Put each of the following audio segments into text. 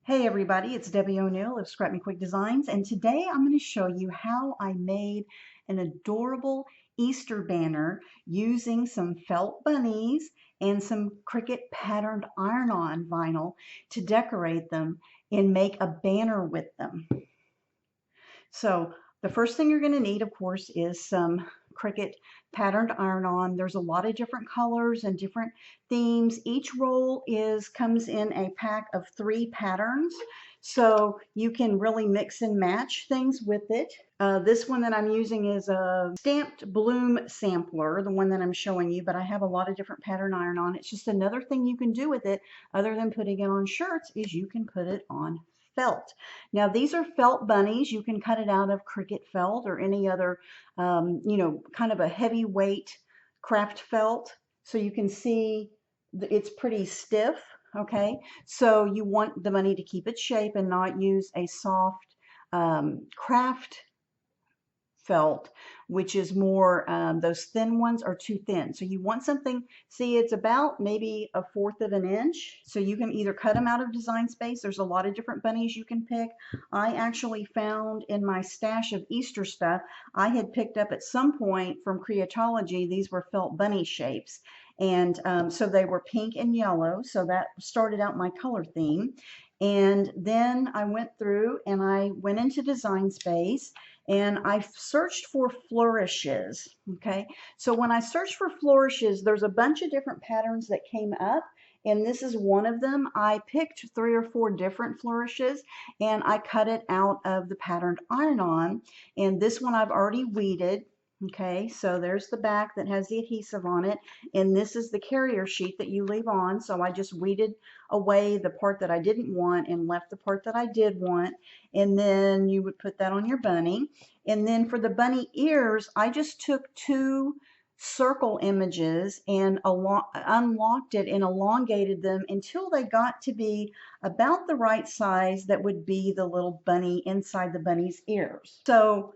Hey everybody, it's Debbie O'Neill of Scrap Me Quick Designs, and today I'm going to show you how I made an adorable Easter banner using some felt bunnies and some Cricut patterned iron-on vinyl to decorate them and make a banner with them. So the first thing you're going to need, of course, is some Cricut patterned iron-on. There's a lot of different colors and different themes. Each roll comes in a pack of 3 patterns, so you can really mix and match things with it. This one that I'm using is a stamped bloom sampler, the one that I'm showing you, but I have a lot of different pattern iron-on. It's just another thing you can do with it other than putting it on shirts is you can put it on felt. Now these are felt bunnies. You can cut it out of Cricut Felt or any other, kind of a heavyweight craft felt. So you can see it's pretty stiff. Okay, so you want the bunny to keep its shape and not use a soft craft felt, which is more, those thin ones are too thin. So you want something, see, it's about maybe 1/4 of an inch. So you can either cut them out of Design Space. There's a lot of different bunnies you can pick. I actually found in my stash of Easter stuff, I had picked up at some point from Creatology, these were felt bunny shapes. And so they were pink and yellow. So that started out my color theme. And then I went through and I went into Design Space and I searched for flourishes. Okay, so when I searched for flourishes, there's a bunch of different patterns that came up, and this is one of them. I picked 3 or 4 different flourishes and I cut it out of the patterned iron-on, and this one I've already weeded. Okay, so there's the back that has the adhesive on it, and this is the carrier sheet that you leave on. So I just weeded away the part that I didn't want and left the part that I did want, and then you would put that on your bunny. And then for the bunny ears, I just took 2 circle images and unlocked it and elongated them until they got to be about the right size that would be the little bunny inside the bunny's ears. So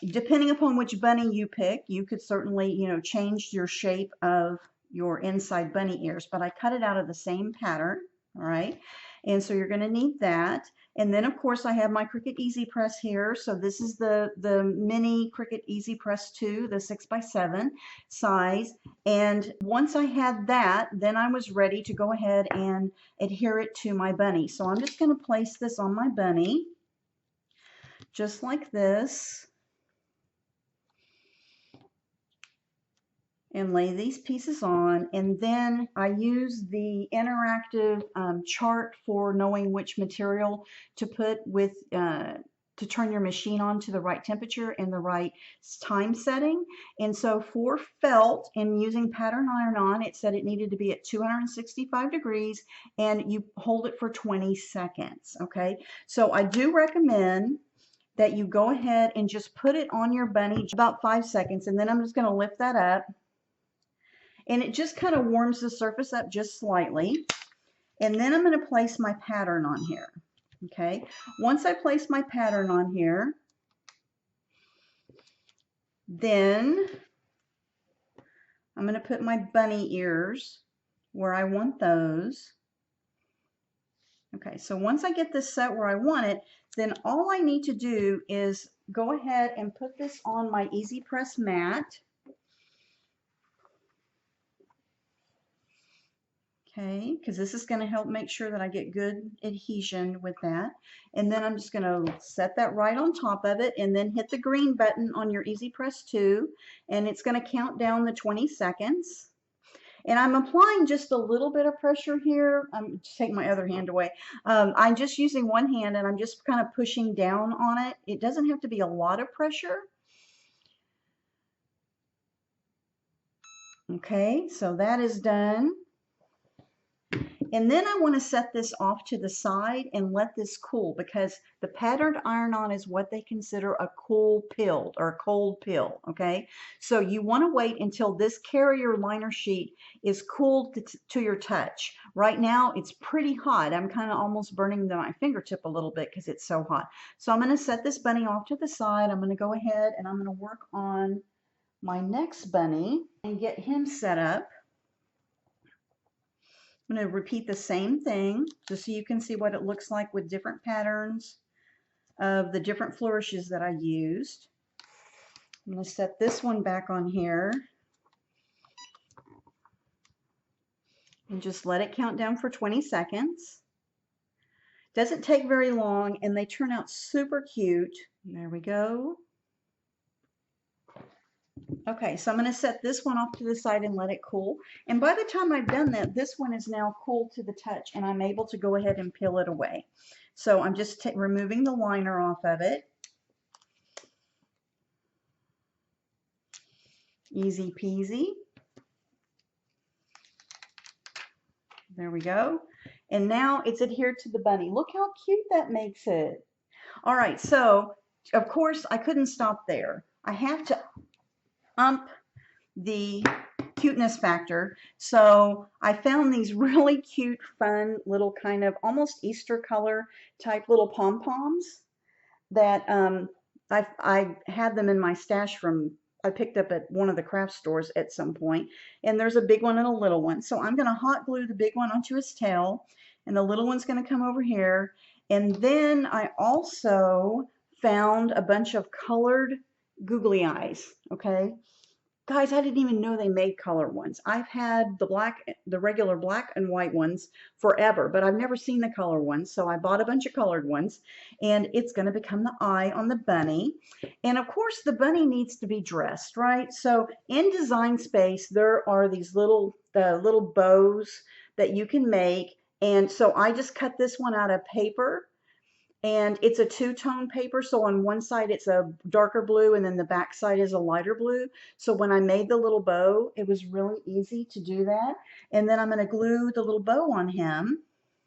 depending upon which bunny you pick, you could certainly, change your shape of your inside bunny ears, but I cut it out of the same pattern, all right? And so you're going to need that. And then, of course, I have my Cricut Easy Press here. So this is the mini Cricut Easy Press 2, the 6x7 size. And once I had that, then I was ready to go ahead and adhere it to my bunny. So I'm just going to place this on my bunny, just like this. And lay these pieces on, and then I use the interactive chart for knowing which material to put with to turn your machine on to the right temperature and the right time setting. And so for felt and using pattern iron-on, it said it needed to be at 265 degrees and you hold it for 20 seconds. Okay, so I do recommend that you go ahead and just put it on your bunny about 5 seconds, and then I'm just going to lift that up. And it just kind of warms the surface up just slightly. And then I'm going to place my pattern on here. Okay, once I place my pattern on here, then I'm going to put my bunny ears where I want those. Okay, so once I get this set where I want it, then all I need to do is go ahead and put this on my Easy Press mat. Okay, because this is going to help make sure that I get good adhesion with that. And then I'm just going to set that right on top of it and then hit the green button on your Easy Press 2, and it's going to count down the 20 seconds. And I'm applying just a little bit of pressure here. I'm take my other hand away. I'm just using one hand and I'm just kind of pushing down on it. It doesn't have to be a lot of pressure. Okay, so that is done. And then I want to set this off to the side and let this cool, because the patterned iron-on is what they consider a cool pill or a cold pill, okay? So you want to wait until this carrier liner sheet is cooled to your touch. Right now it's pretty hot. I'm kind of almost burning my fingertip a little bit because it's so hot. So I'm going to set this bunny off to the side. I'm going to go ahead and I'm going to work on my next bunny and get him set up. I'm going to repeat the same thing just so you can see what it looks like with different patterns of the different flourishes that I used. I'm going to set this one back on here and just let it count down for 20 seconds. Doesn't take very long and they turn out super cute. There we go. Okay, so I'm going to set this one off to the side and let it cool. And by the time I've done that, this one is now cool to the touch and I'm able to go ahead and peel it away. So I'm just removing the liner off of it. Easy peasy. There we go. And now it's adhered to the bunny. Look how cute that makes it. All right, so of course I couldn't stop there. I have to ump the cuteness factor. So I found these really cute, fun little kind of almost Easter color type little pom-poms that I had them in my stash from I picked up at one of the craft stores at some point, and there's a big one and a little one. So I'm going to hot glue the big one onto his tail, and the little one's going to come over here. And then I also found a bunch of colored googly eyes. Okay, guys, I didn't even know they made color ones. I've had the regular black and white ones forever, but I've never seen the color ones. So I bought a bunch of colored ones, and it's going to become the eye on the bunny. And of course, the bunny needs to be dressed, right? So in Design Space, there are these little bows that you can make. And so I just cut this one out of paper. And it's a two-tone paper, so on one side it's a darker blue and then the back side is a lighter blue. So when I made the little bow, it was really easy to do that. And then I'm going to glue the little bow on him,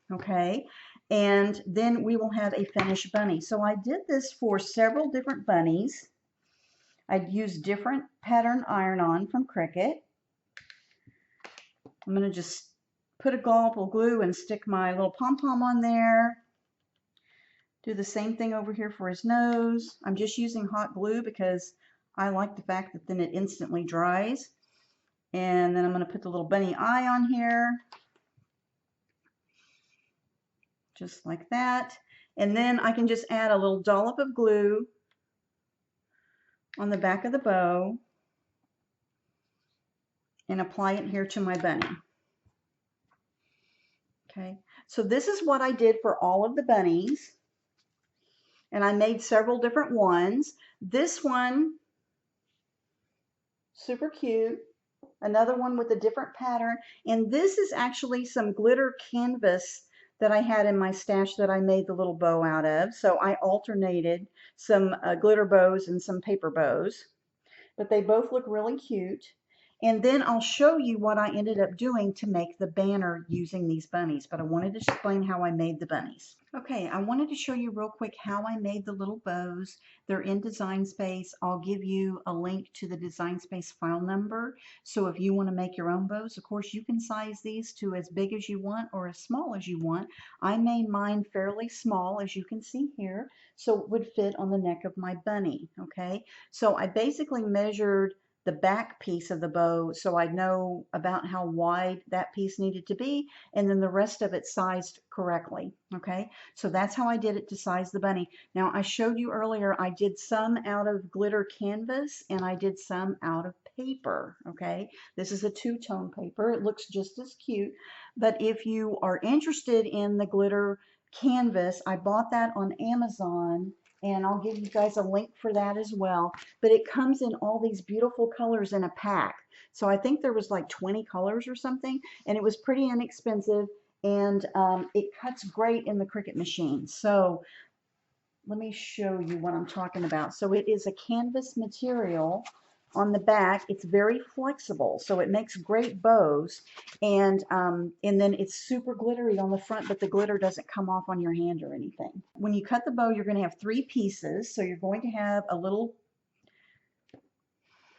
okay? And then we will have a finished bunny. So I did this for several different bunnies. I used different pattern iron-on from Cricut. I'm going to just put a glop of glue and stick my little pom-pom on there. Do the same thing over here for his nose. I'm just using hot glue because I like the fact that then it instantly dries. And then I'm going to put the little bunny eye on here. Just like that. And then I can just add a little dollop of glue on the back of the bow and apply it here to my bunny. Okay, so this is what I did for all of the bunnies. And I made several different ones. This one, super cute. Another one with a different pattern. And this is actually some glitter canvas that I had in my stash that I made the little bow out of. So I alternated some glitter bows and some paper bows. But they both look really cute. And then I'll show you what I ended up doing to make the banner using these bunnies. But I wanted to explain how I made the bunnies. Okay, I wanted to show you real quick how I made the little bows. They're in Design Space. I'll give you a link to the Design Space file number. So if you want to make your own bows, of course, you can size these to as big as you want or as small as you want. I made mine fairly small, as you can see here, so it would fit on the neck of my bunny, okay? So I basically measured the back piece of the bow so I'd know about how wide that piece needed to be, and then the rest of it sized correctly, okay? So that's how I did it to size the bunny. Now I showed you earlier I did some out of glitter canvas and I did some out of paper, okay? This is a two-tone paper. It looks just as cute, but if you are interested in the glitter canvas, I bought that on Amazon, and I'll give you guys a link for that as well. But it comes in all these beautiful colors in a pack. So I think there was like 20 colors or something, and it was pretty inexpensive, and it cuts great in the Cricut machine. So let me show you what I'm talking about. So it is a canvas material on the back. It's very flexible, so it makes great bows, and then it's super glittery on the front, but the glitter doesn't come off on your hand or anything. When you cut the bow, you're going to have 3 pieces, so you're going to have a little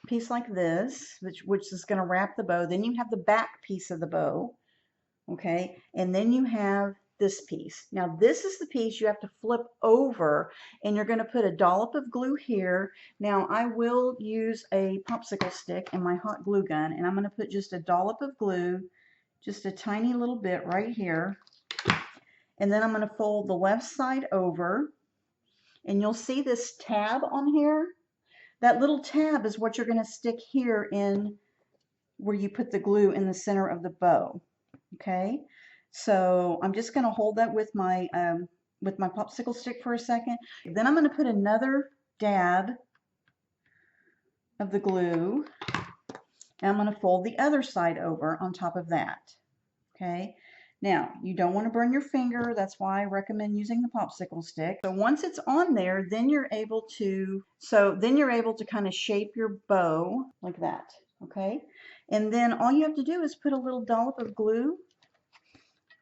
piece like this, which is going to wrap the bow. Then you have the back piece of the bow, okay, and then you have this piece. Now this is the piece you have to flip over, and you're going to put a dollop of glue here. Now I will use a popsicle stick and my hot glue gun, and I'm going to put just a dollop of glue just a tiny little bit right here. And then I'm going to fold the left side over, and you'll see this tab on here. That little tab is what you're going to stick here in where you put the glue in the center of the bow. Okay, so I'm just going to hold that with my popsicle stick for a second. Then I'm going to put another dab of the glue, and I'm going to fold the other side over on top of that. Okay, now you don't want to burn your finger. That's why I recommend using the popsicle stick. So once it's on there, then you're able to kind of shape your bow like that. Okay, and then all you have to do is put a little dollop of glue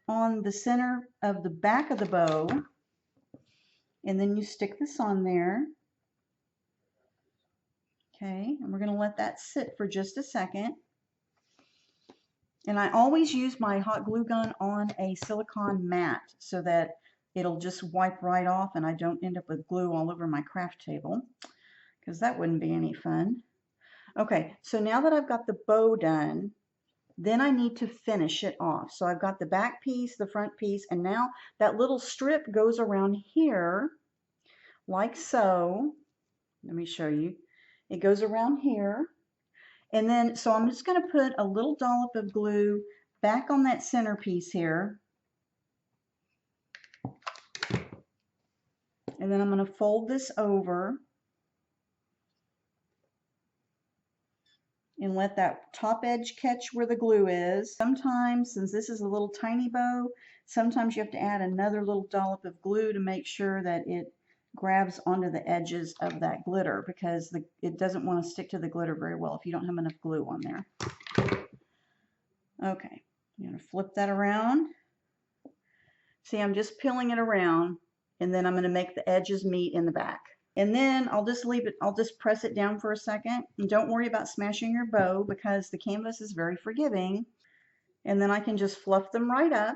on the center of the back of the bow, and then you stick this on there. Okay, and we're going to let that sit for just a second. And I always use my hot glue gun on a silicone mat so that it'll just wipe right off and I don't end up with glue all over my craft table, because that wouldn't be any fun. Okay, so now that I've got the bow done, then I need to finish it off. So I've got the back piece, the front piece, and now that little strip goes around here like so. Let me show you. It goes around here. And then, so I'm just going to put a little dollop of glue back on that centerpiece here. And then I'm going to fold this over and let that top edge catch where the glue is. Sometimes, since this is a little tiny bow, sometimes you have to add another little dollop of glue to make sure that it grabs onto the edges of that glitter, because it doesn't want to stick to the glitter very well if you don't have enough glue on there. Okay, I'm going to flip that around. See, I'm just peeling it around, and then I'm going to make the edges meet in the back. And then I'll just leave it, I'll just press it down for a second. And don't worry about smashing your bow because the canvas is very forgiving. And then I can just fluff them right up.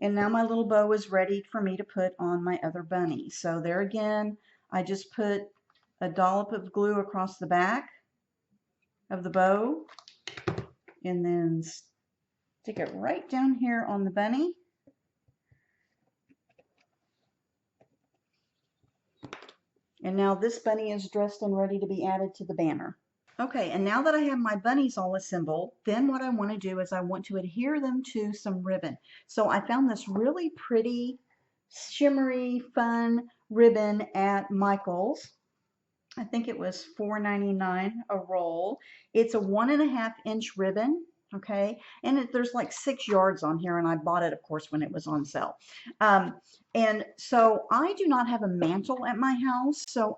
And now my little bow is ready for me to put on my other bunny. So there again, I just put a dollop of glue across the back of the bow and then stick it right down here on the bunny. And now this bunny is dressed and ready to be added to the banner. Okay, and now that I have my bunnies all assembled, then what I want to do is I want to adhere them to some ribbon. So I found this really pretty, shimmery, fun ribbon at Michael's. I think it was $4.99 a roll. It's a 1.5 inch ribbon. Okay, and there's like 6 yards on here, and I bought it, of course, when it was on sale. And so I do not have a mantle at my house, so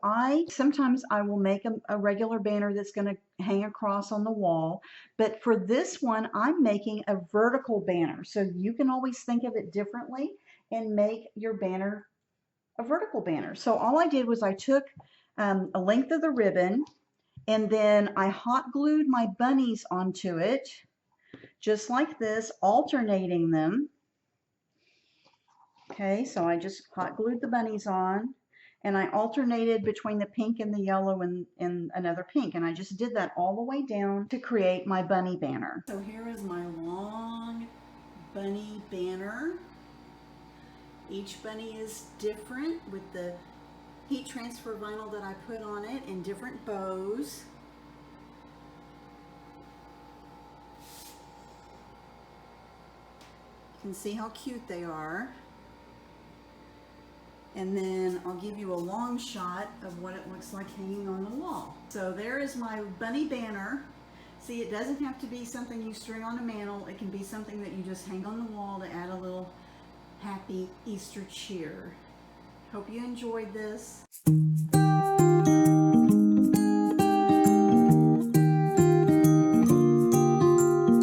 sometimes I will make a regular banner that's going to hang across on the wall, but for this one I'm making a vertical banner, so you can always think of it differently and make your banner a vertical banner. So all I did was I took a length of the ribbon, and then I hot glued my bunnies onto it, just like this, alternating them. Okay, so I just hot glued the bunnies on, and I alternated between the pink and the yellow and another pink, and I just did that all the way down to create my bunny banner. So here is my long bunny banner. Each bunny is different with the heat transfer vinyl that I put on it in different bows. You can see how cute they are. And then I'll give you a long shot of what it looks like hanging on the wall. So there is my bunny banner. See, it doesn't have to be something you string on a mantle. It can be something that you just hang on the wall to add a little happy Easter cheer. Hope you enjoyed this.